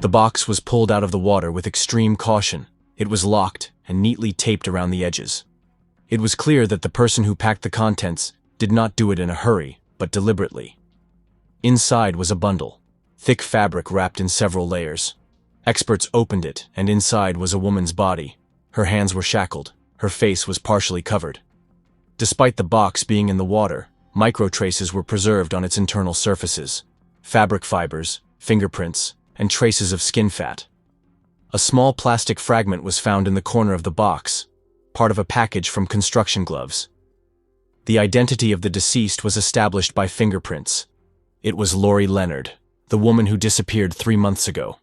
The box was pulled out of the water with extreme caution. It was locked and neatly taped around the edges. It was clear that the person who packed the contents did not do it in a hurry, but deliberately. Inside was a bundle, thick fabric wrapped in several layers. Experts opened it, and inside was a woman's body. Her hands were shackled. Her face was partially covered. Despite the box being in the water, microtraces were preserved on its internal surfaces: fabric fibers, fingerprints, and traces of skin fat. A small plastic fragment was found in the corner of the box, part of a package from construction gloves. The identity of the deceased was established by fingerprints. It was Lori Leonard, the woman who disappeared 3 months ago.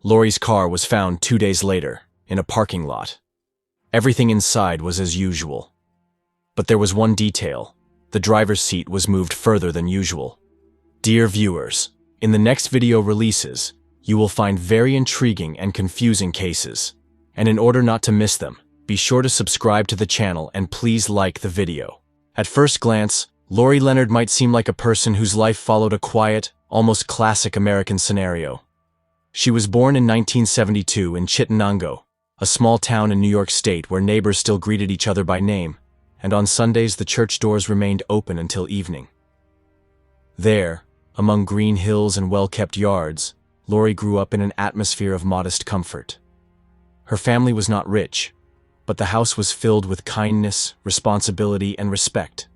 Lori's car was found 2 days later, in a parking lot. Everything inside was as usual. But there was one detail: the driver's seat was moved further than usual. Dear viewers, in the next video releases, you will find very intriguing and confusing cases. And in order not to miss them, be sure to subscribe to the channel and please like the video. At first glance, Lori Leonard might seem like a person whose life followed a quiet, almost classic American scenario. She was born in 1972 in Chittenango, a small town in New York State where neighbors still greeted each other by name, and on Sundays the church doors remained open until evening. There, among green hills and well-kept yards, Lori grew up in an atmosphere of modest comfort. Her family was not rich, but the house was filled with kindness, responsibility, and respect,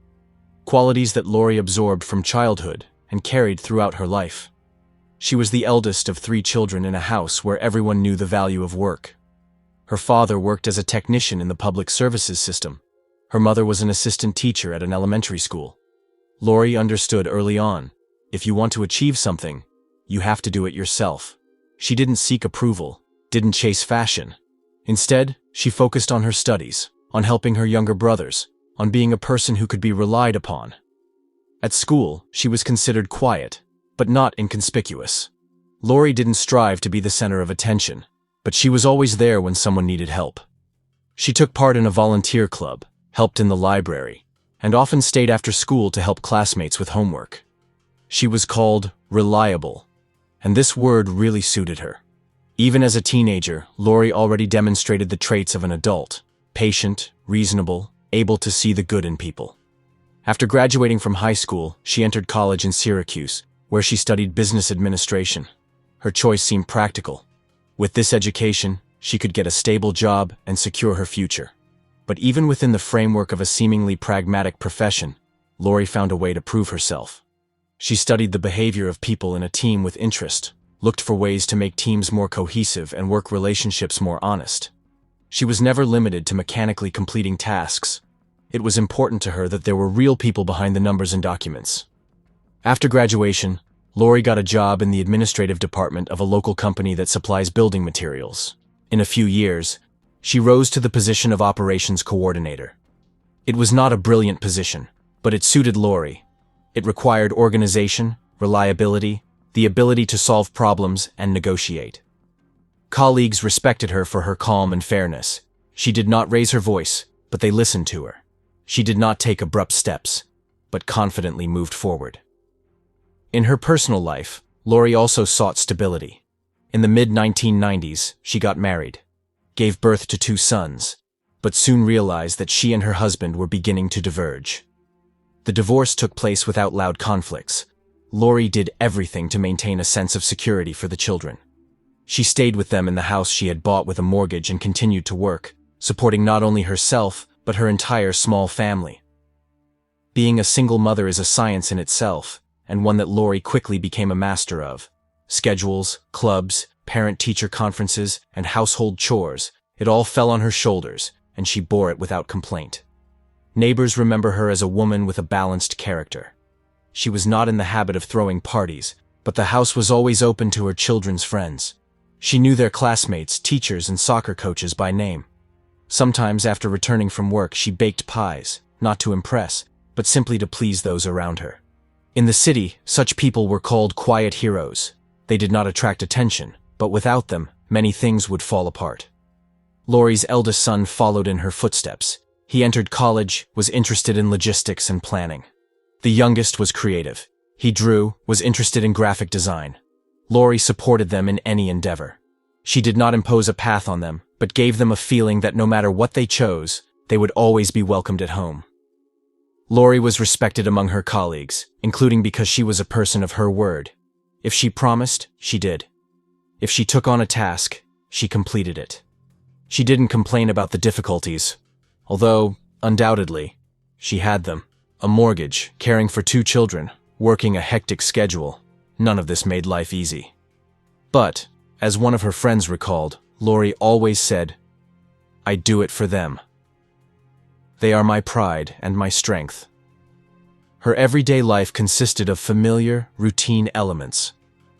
qualities that Lori absorbed from childhood and carried throughout her life. She was the eldest of 3 children in a house where everyone knew the value of work. Her father worked as a technician in the public services system. Her mother was an assistant teacher at an elementary school. Lori understood early on, if you want to achieve something, you have to do it yourself. She didn't seek approval, didn't chase fashion. Instead, she focused on her studies, on helping her younger brothers, on being a person who could be relied upon. At school, she was considered quiet, but not inconspicuous. Lori didn't strive to be the center of attention, but she was always there when someone needed help. She took part in a volunteer club, helped in the library, and often stayed after school to help classmates with homework. She was called reliable, and this word really suited her. Even as a teenager, Lori already demonstrated the traits of an adult: patient, reasonable, able to see the good in people. After graduating from high school, she entered college in Syracuse, where she studied business administration. Her choice seemed practical. With this education, she could get a stable job and secure her future. But even within the framework of a seemingly pragmatic profession, Lori found a way to prove herself. She studied the behavior of people in a team with interest, looked for ways to make teams more cohesive and work relationships more honest. She was never limited to mechanically completing tasks. It was important to her that there were real people behind the numbers and documents. After graduation, Lori got a job in the administrative department of a local company that supplies building materials. In a few years, she rose to the position of operations coordinator. It was not a brilliant position, but it suited Lori. It required organization, reliability, the ability to solve problems and negotiate. Colleagues respected her for her calm and fairness. She did not raise her voice, but they listened to her. She did not take abrupt steps, but confidently moved forward. In her personal life, Lori also sought stability. In the mid-1990s, she got married, gave birth to 2 sons, but soon realized that she and her husband were beginning to diverge. The divorce took place without loud conflicts. Lori did everything to maintain a sense of security for the children. She stayed with them in the house she had bought with a mortgage and continued to work, supporting not only herself, but her entire small family. Being a single mother is a science in itself, and one that Lori quickly became a master of. Schedules, clubs, parent-teacher conferences, and household chores, it all fell on her shoulders, and she bore it without complaint. Neighbors remember her as a woman with a balanced character. She was not in the habit of throwing parties, but the house was always open to her children's friends. She knew their classmates, teachers, and soccer coaches by name. Sometimes after returning from work, she baked pies, not to impress, but simply to please those around her. In the city, such people were called quiet heroes. They did not attract attention, but without them, many things would fall apart. Lori's eldest son followed in her footsteps. He entered college, was interested in logistics and planning. The youngest was creative. He drew, was interested in graphic design. Lori supported them in any endeavor. She did not impose a path on them, but gave them a feeling that no matter what they chose, they would always be welcomed at home. Lori was respected among her colleagues, including because she was a person of her word. If she promised, she did. If she took on a task, she completed it. She didn't complain about the difficulties, although, undoubtedly, she had them. A mortgage, caring for 2 children, working a hectic schedule. None of this made life easy. But, as one of her friends recalled, Lori always said, "I do it for them. They are my pride and my strength." Her everyday life consisted of familiar, routine elements: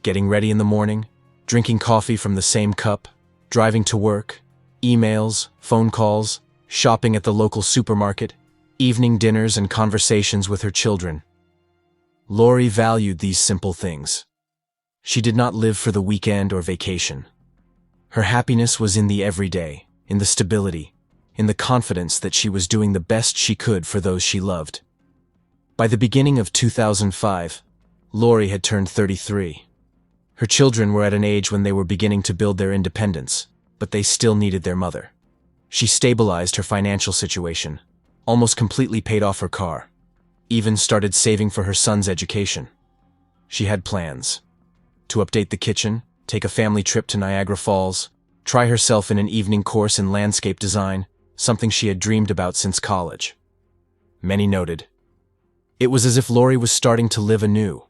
getting ready in the morning, drinking coffee from the same cup, driving to work, emails, phone calls, shopping at the local supermarket, evening dinners and conversations with her children. Lori valued these simple things. She did not live for the weekend or vacation. Her happiness was in the everyday, in the stability, in the confidence that she was doing the best she could for those she loved. By the beginning of 2005, Lori had turned 33. Her children were at an age when they were beginning to build their independence, but they still needed their mother. She stabilized her financial situation, almost completely paid off her car, even started saving for her son's education. She had plans: to update the kitchen, take a family trip to Niagara Falls, try herself in an evening course in landscape design, something she had dreamed about since college. Many noted, it was as if Lori was starting to live anew.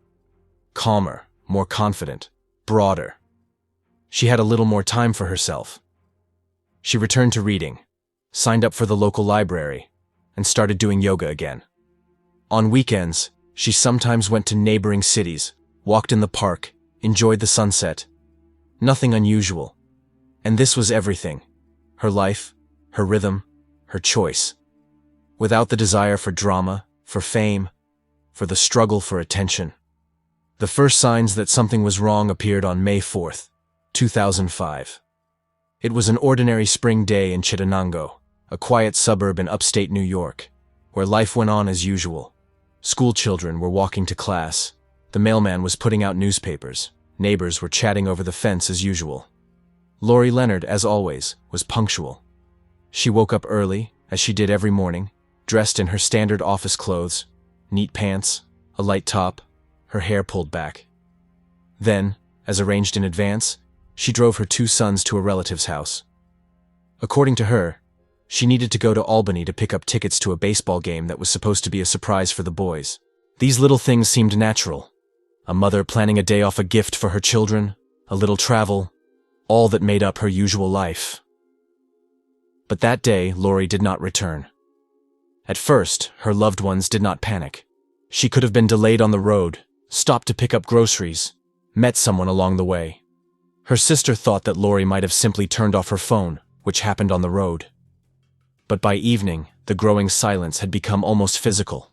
Calmer, more confident, broader. She had a little more time for herself. She returned to reading, signed up for the local library, and started doing yoga again. On weekends, she sometimes went to neighboring cities, walked in the park, enjoyed the sunset. Nothing unusual. And this was everything: her life, her rhythm, her choice. Without the desire for drama, for fame, for the struggle for attention. The first signs that something was wrong appeared on May 4th, 2005. It was an ordinary spring day in Chittenango, a quiet suburb in upstate New York, where life went on as usual. School children were walking to class. The mailman was putting out newspapers. Neighbors were chatting over the fence as usual. Lori Leonard, as always, was punctual. She woke up early, as she did every morning, dressed in her standard office clothes, neat pants, a light top, her hair pulled back. Then, as arranged in advance, she drove her 2 sons to a relative's house. According to her, she needed to go to Albany to pick up tickets to a baseball game that was supposed to be a surprise for the boys. These little things seemed natural. A mother planning a day off, a gift for her children, a little travel, all that made up her usual life. But that day, Lori did not return. At first, her loved ones did not panic. She could have been delayed on the road, stopped to pick up groceries, met someone along the way. Her sister thought that Lori might have simply turned off her phone, which happened on the road. But by evening, the growing silence had become almost physical.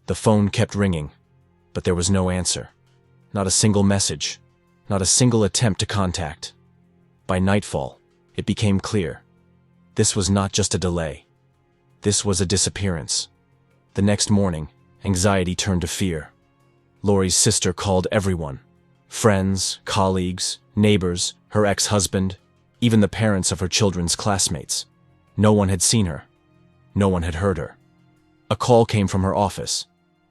The phone kept ringing, but there was no answer. Not a single message, not a single attempt to contact. By nightfall, it became clear. This was not just a delay. This was a disappearance. The next morning, anxiety turned to fear. Lori's sister called everyone: friends, colleagues, neighbors, her ex-husband, even the parents of her children's classmates. No one had seen her. No one had heard her. A call came from her office.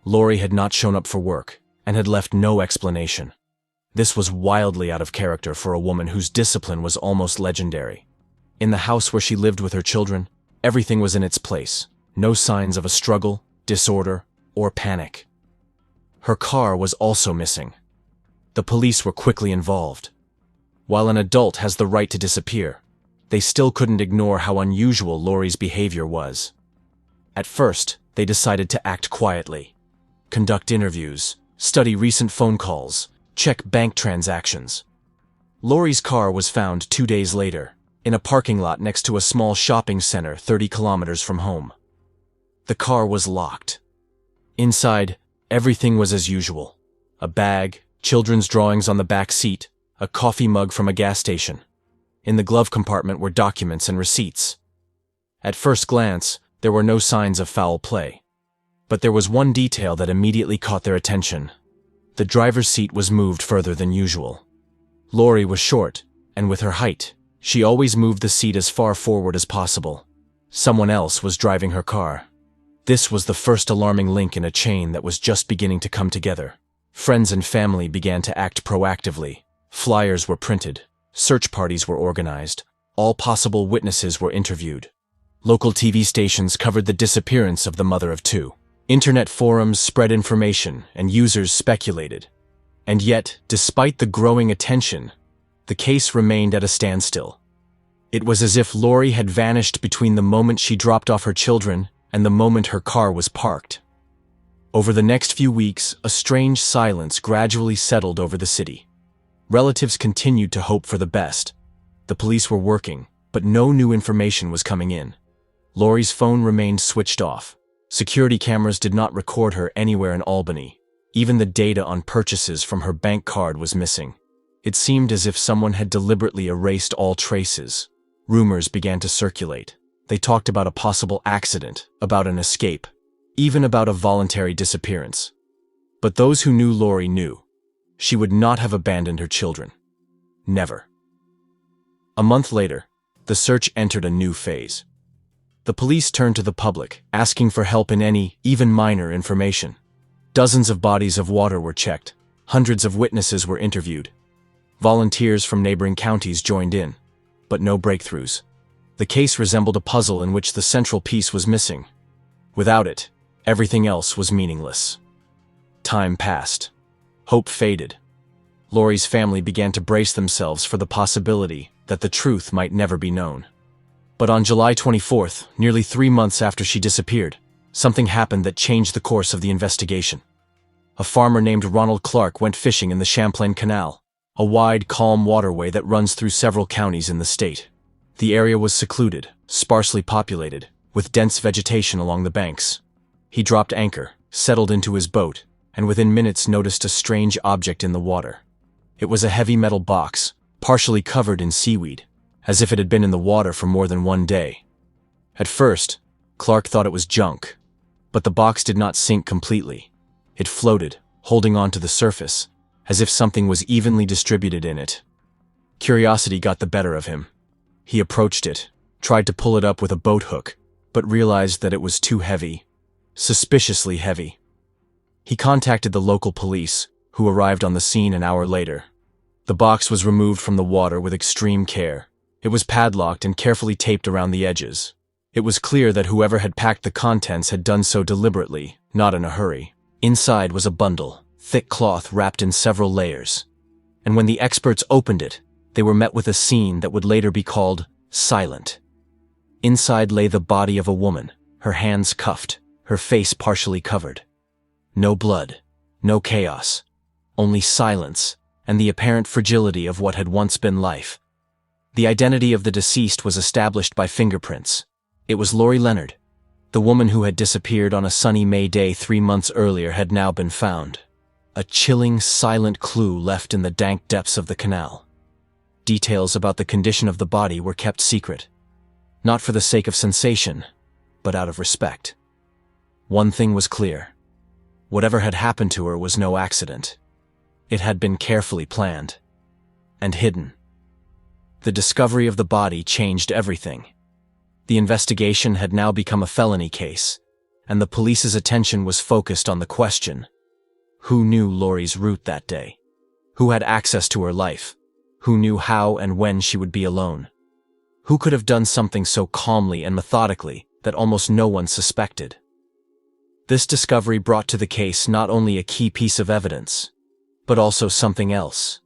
Lori had not shown up for work and had left no explanation. This was wildly out of character for a woman whose discipline was almost legendary. In the house where she lived with her children, everything was in its place. No signs of a struggle, disorder, or panic. Her car was also missing. The police were quickly involved. While an adult has the right to disappear, they still couldn't ignore how unusual Lori's behavior was. At first, they decided to act quietly, conduct interviews, study recent phone calls, check bank transactions. Lori's car was found 2 days later, in a parking lot next to a small shopping center 30 kilometers from home. The car was locked. Inside, everything was as usual: a bag, children's drawings on the back seat, a coffee mug from a gas station. In the glove compartment were documents and receipts. At first glance, there were no signs of foul play. But there was one detail that immediately caught their attention. The driver's seat was moved further than usual. Lori was short, and with her height, she always moved the seat as far forward as possible. Someone else was driving her car. This was the first alarming link in a chain that was just beginning to come together. Friends and family began to act proactively. Flyers were printed. Search parties were organized. All possible witnesses were interviewed. Local TV stations covered the disappearance of the mother of two. Internet forums spread information, and users speculated. And yet, despite the growing attention, the case remained at a standstill. It was as if Lori had vanished between the moment she dropped off her children and the moment her car was parked. Over the next few weeks, a strange silence gradually settled over the city. Relatives continued to hope for the best. The police were working, but no new information was coming in. Lori's phone remained switched off. Security cameras did not record her anywhere in Albany. Even the data on purchases from her bank card was missing. It seemed as if someone had deliberately erased all traces. Rumors began to circulate. They talked about a possible accident, about an escape, even about a voluntary disappearance. But those who knew Lori knew. She would not have abandoned her children. Never. A month later, the search entered a new phase. The police turned to the public, asking for help in any, even minor, information. Dozens of bodies of water were checked. Hundreds of witnesses were interviewed. Volunteers from neighboring counties joined in, but no breakthroughs. The case resembled a puzzle in which the central piece was missing. Without it, everything else was meaningless. Time passed. Hope faded. Lori's family began to brace themselves for the possibility that the truth might never be known. But on July 24th, nearly 3 months after she disappeared, something happened that changed the course of the investigation. A farmer named Ronald Clark went fishing in the Champlain Canal, a wide, calm waterway that runs through several counties in the state. The area was secluded, sparsely populated, with dense vegetation along the banks. He dropped anchor, settled into his boat, and within minutes noticed a strange object in the water. It was a heavy metal box, partially covered in seaweed, as if it had been in the water for more than one day. At first, Clark thought it was junk, but the box did not sink completely. It floated, holding on to the surface, as if something was evenly distributed in it. Curiosity got the better of him. He approached it, tried to pull it up with a boat hook, but realized that it was too heavy, suspiciously heavy. He contacted the local police, who arrived on the scene an hour later. The box was removed from the water with extreme care. It was padlocked and carefully taped around the edges. It was clear that whoever had packed the contents had done so deliberately, not in a hurry. Inside was a bundle, thick cloth wrapped in several layers. And when the experts opened it, they were met with a scene that would later be called silent. Inside lay the body of a woman, her hands cuffed, her face partially covered. No blood, no chaos, only silence and the apparent fragility of what had once been life. The identity of the deceased was established by fingerprints. It was Lori Leonard. The woman who had disappeared on a sunny May day 3 months earlier had now been found. A chilling, silent clue left in the dank depths of the canal. Details about the condition of the body were kept secret. Not for the sake of sensation, but out of respect. One thing was clear. Whatever had happened to her was no accident. It had been carefully planned and hidden. The discovery of the body changed everything. The investigation had now become a felony case, and the police's attention was focused on the question: who knew Lori's route that day? Who had access to her life? Who knew how and when she would be alone? Who could have done something so calmly and methodically that almost no one suspected? This discovery brought to the case not only a key piece of evidence, but also something else.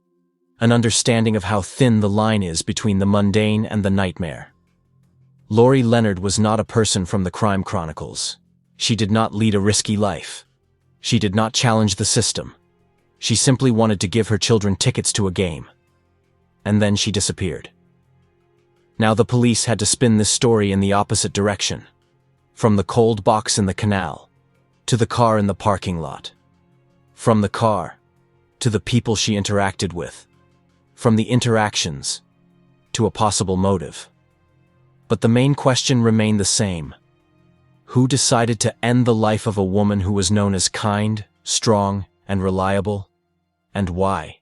An understanding of how thin the line is between the mundane and the nightmare. Lori Leonard was not a person from the crime chronicles. She did not lead a risky life. She did not challenge the system. She simply wanted to give her children tickets to a game. And then she disappeared. Now the police had to spin this story in the opposite direction. From the cold box in the canal, to the car in the parking lot. From the car, to the people she interacted with. From the interactions, to a possible motive. But the main question remained the same. Who decided to end the life of a woman who was known as kind, strong, and reliable? And why?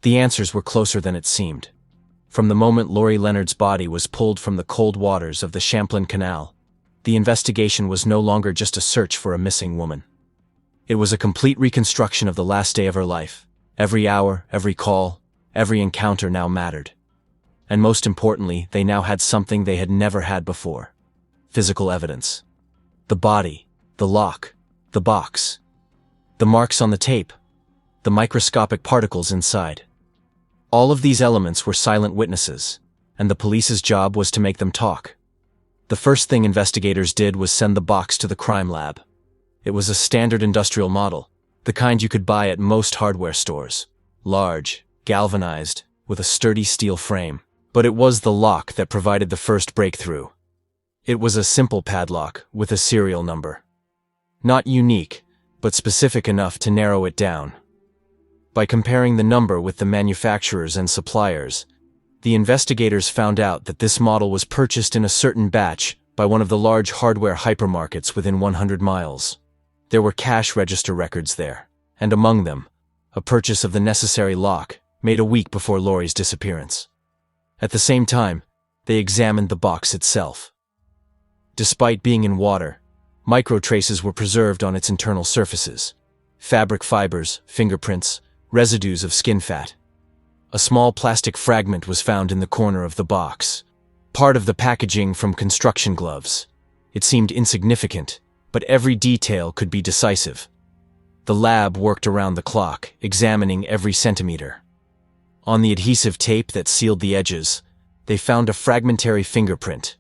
The answers were closer than it seemed. From the moment Lori Leonard's body was pulled from the cold waters of the Champlain Canal, the investigation was no longer just a search for a missing woman. It was a complete reconstruction of the last day of her life. Every hour, every call, every encounter now mattered. And most importantly, they now had something they had never had before. Physical evidence. The body, the lock, the box, the marks on the tape, the microscopic particles inside. All of these elements were silent witnesses, and the police's job was to make them talk. The first thing investigators did was send the box to the crime lab. It was a standard industrial model, the kind you could buy at most hardware stores. Large, galvanized, with a sturdy steel frame. But it was the lock that provided the first breakthrough. It was a simple padlock with a serial number. Not unique, but specific enough to narrow it down. By comparing the number with the manufacturers and suppliers, the investigators found out that this model was purchased in a certain batch by one of the large hardware hypermarkets within 100 miles. There were cash register records there, and among them, a purchase of the necessary lock made a week before Lori's disappearance. At the same time, they examined the box itself. Despite being in water, microtraces were preserved on its internal surfaces. Fabric fibers, fingerprints, residues of skin fat. A small plastic fragment was found in the corner of the box, part of the packaging from construction gloves. It seemed insignificant, but every detail could be decisive. The lab worked around the clock, examining every centimeter. On the adhesive tape that sealed the edges, they found a fragmentary fingerprint.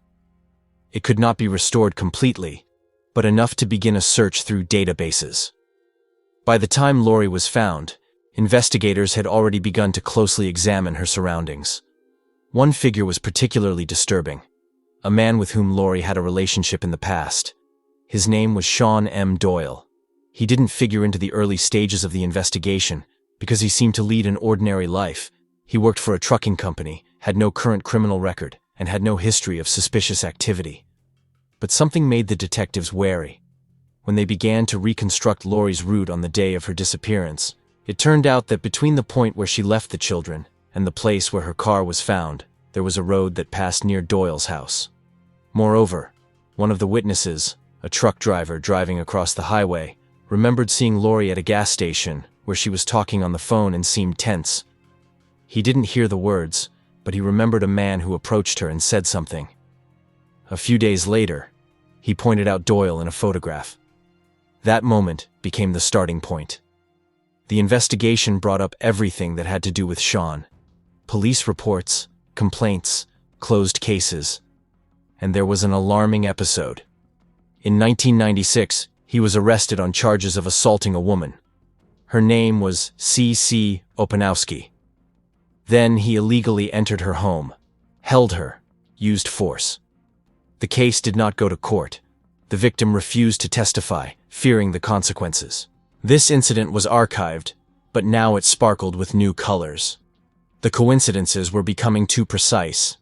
It could not be restored completely, but enough to begin a search through databases. By the time Lori was found, investigators had already begun to closely examine her surroundings. One figure was particularly disturbing, a man with whom Lori had a relationship in the past. His name was Sean M. Doyle. He didn't figure into the early stages of the investigation because he seemed to lead an ordinary life. He worked for a trucking company, had no current criminal record, and had no history of suspicious activity. But something made the detectives wary. When they began to reconstruct Lori's route on the day of her disappearance, it turned out that between the point where she left the children and the place where her car was found, there was a road that passed near Doyle's house. Moreover, one of the witnesses, a truck driver driving across the highway, remembered seeing Lori at a gas station where she was talking on the phone and seemed tense. He didn't hear the words, but he remembered a man who approached her and said something. A few days later, he pointed out Doyle in a photograph. That moment became the starting point. The investigation brought up everything that had to do with Sean. Police reports, complaints, closed cases. And there was an alarming episode. In 1996, he was arrested on charges of assaulting a woman. Her name was C.C. Opanowski. Then he illegally entered her home, held her, used force. The case did not go to court. The victim refused to testify, fearing the consequences. This incident was archived, but now it sparkled with new colors. The coincidences were becoming too precise.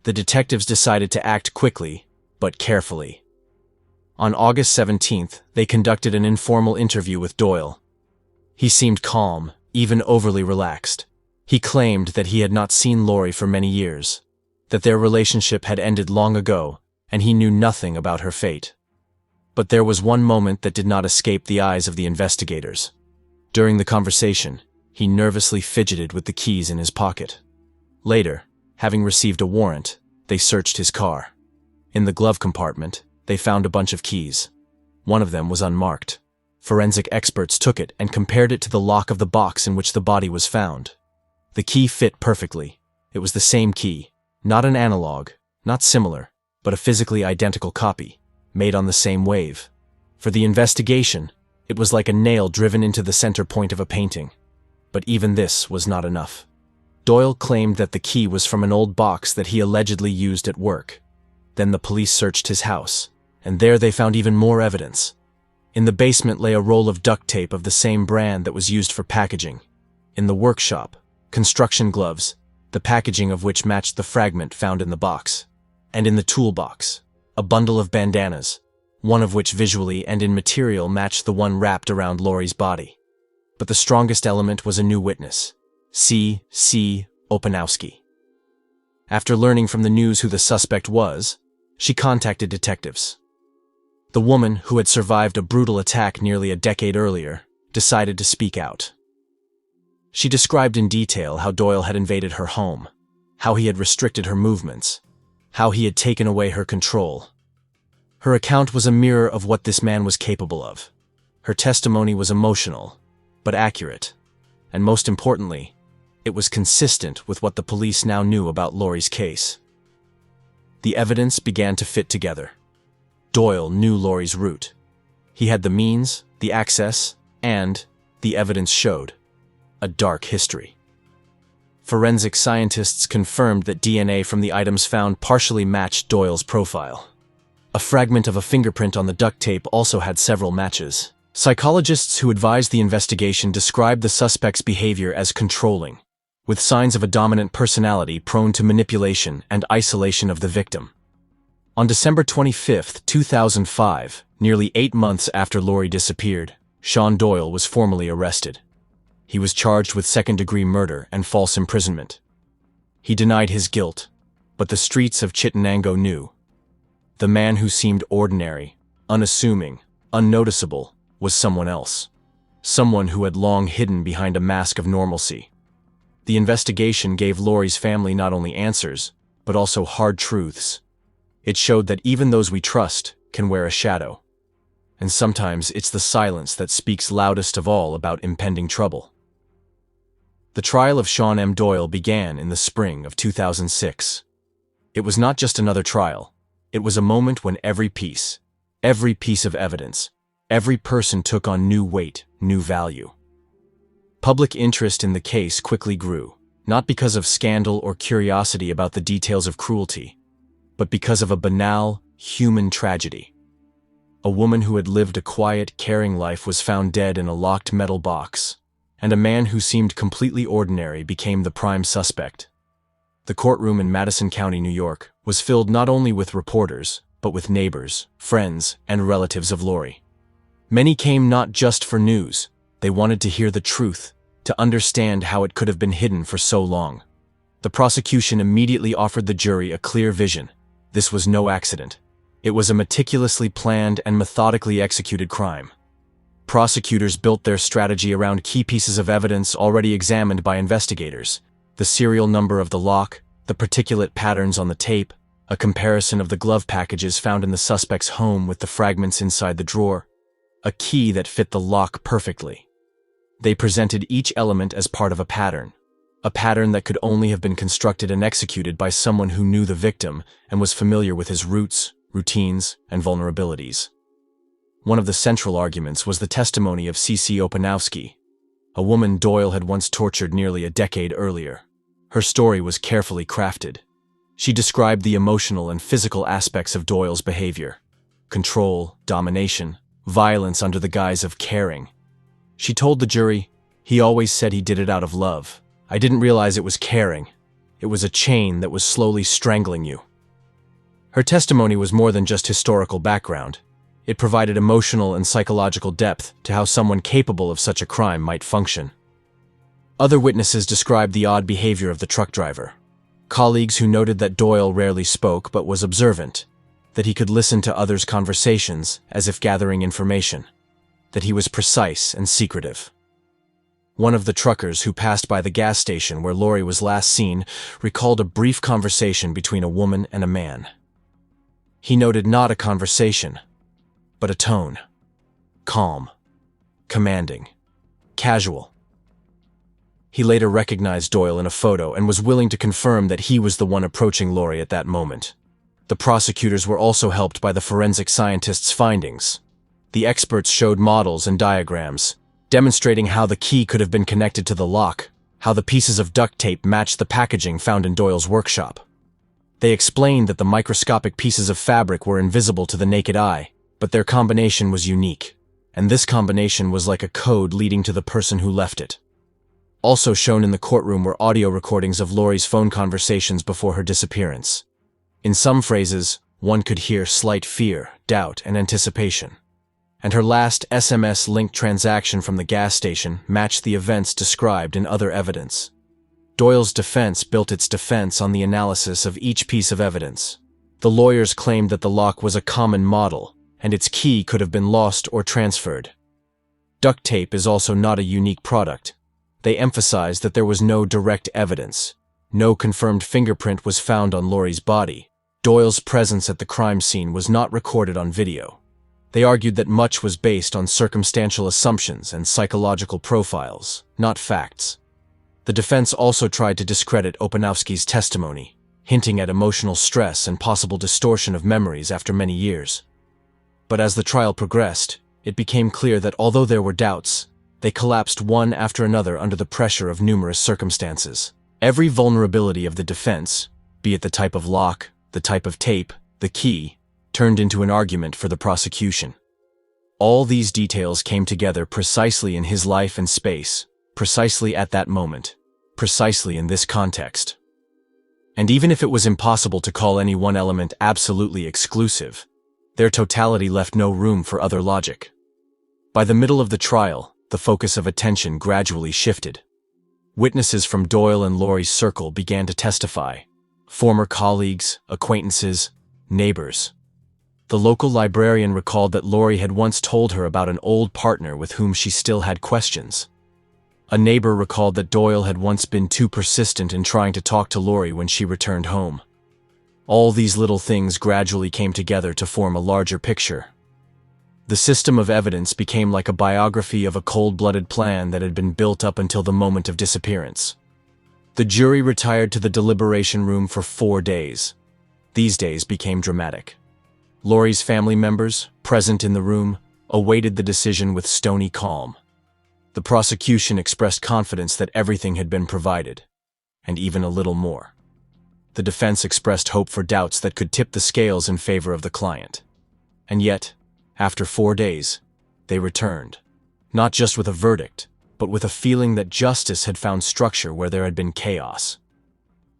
The detectives decided to act quickly, but carefully. On August 17th, they conducted an informal interview with Doyle. He seemed calm, even overly relaxed. He claimed that he had not seen Lori for many years, that their relationship had ended long ago, and he knew nothing about her fate. But there was one moment that did not escape the eyes of the investigators. During the conversation, he nervously fidgeted with the keys in his pocket. Later, having received a warrant, they searched his car. In the glove compartment, they found a bunch of keys. One of them was unmarked. Forensic experts took it and compared it to the lock of the box in which the body was found. The key fit perfectly. It was the same key, not an analog, not similar, but a physically identical copy, made on the same wave. For the investigation, it was like a nail driven into the center point of a painting. But even this was not enough. Doyle claimed that the key was from an old box that he allegedly used at work. Then the police searched his house, and there they found even more evidence. In the basement lay a roll of duct tape of the same brand that was used for packaging. In the workshop, construction gloves, the packaging of which matched the fragment found in the box. And in the toolbox, a bundle of bandanas, one of which visually and in material matched the one wrapped around Lori's body. But the strongest element was a new witness, C. Opanowski. After learning from the news who the suspect was, she contacted detectives. The woman, who had survived a brutal attack nearly a decade earlier, decided to speak out. She described in detail how Doyle had invaded her home, how he had restricted her movements, how he had taken away her control. Her account was a mirror of what this man was capable of. Her testimony was emotional, but accurate, and most importantly, it was consistent with what the police now knew about Lori's case. The evidence began to fit together. Doyle knew Lori's route. He had the means, the access, and, the evidence showed, a dark history. Forensic scientists confirmed that DNA from the items found partially matched Doyle's profile. A fragment of a fingerprint on the duct tape also had several matches. Psychologists who advised the investigation described the suspect's behavior as controlling, with signs of a dominant personality prone to manipulation and isolation of the victim. On December 25, 2005, nearly 8 months after Lori disappeared, Sean Doyle was formally arrested. He was charged with second-degree murder and false imprisonment. He denied his guilt, but the streets of Chittenango knew. The man who seemed ordinary, unassuming, unnoticeable, was someone else. Someone who had long hidden behind a mask of normalcy. The investigation gave Lori's family not only answers, but also hard truths. It showed that even those we trust can wear a shadow. And sometimes it's the silence that speaks loudest of all about impending trouble. The trial of Sean M. Doyle began in the spring of 2006. It was not just another trial. It was a moment when every piece of evidence, every person took on new weight, new value. Public interest in the case quickly grew, not because of scandal or curiosity about the details of cruelty, but because of a banal, human tragedy. A woman who had lived a quiet, caring life was found dead in a locked metal box, and a man who seemed completely ordinary became the prime suspect. The courtroom in Madison County, New York, was filled not only with reporters, but with neighbors, friends, and relatives of Lori. Many came not just for news. They wanted to hear the truth, to understand how it could have been hidden for so long. The prosecution immediately offered the jury a clear vision. This was no accident. It was a meticulously planned and methodically executed crime. Prosecutors built their strategy around key pieces of evidence already examined by investigators: the serial number of the lock, the particulate patterns on the tape, a comparison of the glove packages found in the suspect's home with the fragments inside the drawer, a key that fit the lock perfectly. They presented each element as part of a pattern that could only have been constructed and executed by someone who knew the victim and was familiar with his roots, routines, and vulnerabilities. One of the central arguments was the testimony of C. Opanowski, a woman Doyle had once tortured nearly a decade earlier. Her story was carefully crafted. She described the emotional and physical aspects of Doyle's behavior: control, domination, violence under the guise of caring. She told the jury, "He always said he did it out of love. I didn't realize it was caring. It was a chain that was slowly strangling you." Her testimony was more than just historical background. It provided emotional and psychological depth to how someone capable of such a crime might function. Other witnesses described the odd behavior of the truck driver. Colleagues who noted that Doyle rarely spoke but was observant, that he could listen to others' conversations as if gathering information, that he was precise and secretive. One of the truckers who passed by the gas station where Lori was last seen recalled a brief conversation between a woman and a man. He noted not a conversation, but a tone. Calm, commanding, casual. He later recognized Doyle in a photo and was willing to confirm that he was the one approaching Lori at that moment. The prosecutors were also helped by the forensic scientists' findings. The experts showed models and diagrams, demonstrating how the key could have been connected to the lock, how the pieces of duct tape matched the packaging found in Doyle's workshop. They explained that the microscopic pieces of fabric were invisible to the naked eye, but their combination was unique, and this combination was like a code leading to the person who left it. Also shown in the courtroom were audio recordings of Lori's phone conversations before her disappearance. In some phrases, one could hear slight fear, doubt, and anticipation. And her last SMS-linked transaction from the gas station matched the events described in other evidence. Doyle's defense built its defense on the analysis of each piece of evidence. The lawyers claimed that the lock was a common model, and its key could have been lost or transferred. Duct tape is also not a unique product. They emphasized that there was no direct evidence. No confirmed fingerprint was found on Lori's body. Doyle's presence at the crime scene was not recorded on video. They argued that much was based on circumstantial assumptions and psychological profiles, not facts. The defense also tried to discredit Opanowski's testimony, hinting at emotional stress and possible distortion of memories after many years. But as the trial progressed, it became clear that although there were doubts, they collapsed one after another under the pressure of numerous circumstances. Every vulnerability of the defense, be it the type of lock, the type of tape, the key, turned into an argument for the prosecution. All these details came together precisely in his life and space, precisely at that moment, precisely in this context. And even if it was impossible to call any one element absolutely exclusive, their totality left no room for other logic. By the middle of the trial, the focus of attention gradually shifted. Witnesses from Doyle and Lori's circle began to testify. Former colleagues, acquaintances, neighbors. The local librarian recalled that Lori had once told her about an old partner with whom she still had questions. A neighbor recalled that Doyle had once been too persistent in trying to talk to Lori when she returned home. All these little things gradually came together to form a larger picture. The system of evidence became like a biography of a cold-blooded plan that had been built up until the moment of disappearance. The jury retired to the deliberation room for 4 days. These days became dramatic. Lori's family members, present in the room, awaited the decision with stony calm. The prosecution expressed confidence that everything had been provided, and even a little more. The defense expressed hope for doubts that could tip the scales in favor of the client. And yet, after 4 days, they returned, not just with a verdict, but with a feeling that justice had found structure where there had been chaos.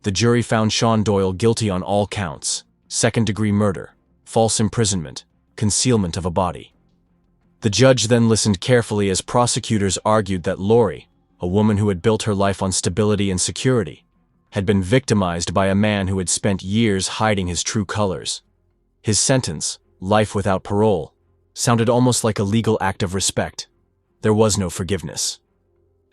The jury found Sean Doyle guilty on all counts: second-degree murder, false imprisonment, concealment of a body. The judge then listened carefully as prosecutors argued that Lori, a woman who had built her life on stability and security, had been victimized by a man who had spent years hiding his true colors. His sentence, life without parole, sounded almost like a legal act of respect. There was no forgiveness.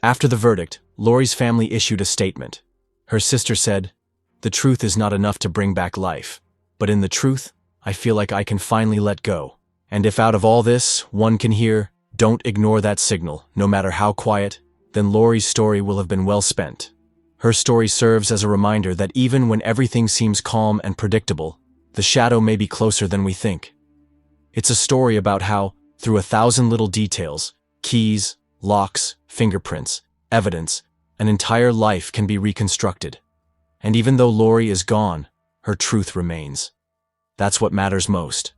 After the verdict, Lori's family issued a statement. Her sister said, "The truth is not enough to bring back life, but in the truth, I feel like I can finally let go. And if out of all this, one can hear, 'Don't ignore that signal, no matter how quiet,' then Lori's story will have been well spent." Her story serves as a reminder that even when everything seems calm and predictable, the shadow may be closer than we think. It's a story about how, through 1,000 little details, keys, locks, fingerprints, evidence, an entire life can be reconstructed. And even though Lori is gone, her truth remains. That's what matters most.